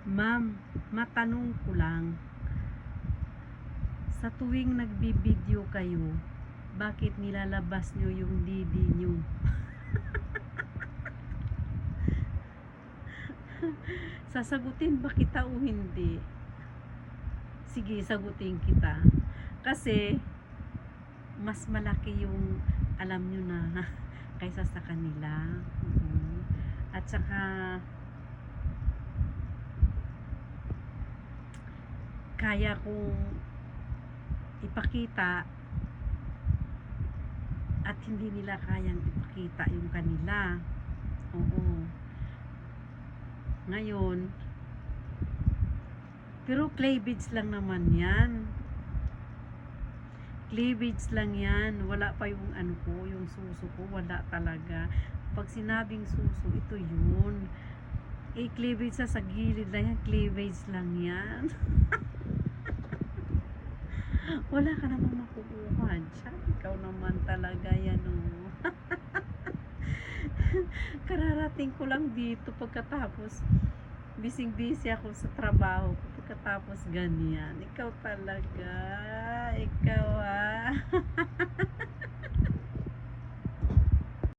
Ma'am, matanong ko lang, sa tuwing nagbibideo kayo, bakit nilalabas nyo yung didi nyo? Sasagutin ba kita o hindi? Sige, sagutin kita. Kasi, mas malaki yung alam nyo na kaysa sa kanila. At saka, kaya kong ipakita at hindi nila kayang ipakita yung kanila. Oo. Ngayon, pero cleavage lang naman yan. Cleavage lang yan. Wala pa yung ano ko, yung suso ko. Wala talaga. Pag sinabing suso, ito yun. Cleavage sa gilid lang yan. Cleavage lang yan. Wala ka namang makukuha dyan. Ikaw naman talaga yan, oh. Kararating ko lang dito pagkatapos busy ako sa trabaho ko, pagkatapos ganyan. Ikaw talaga. Ikaw, ah.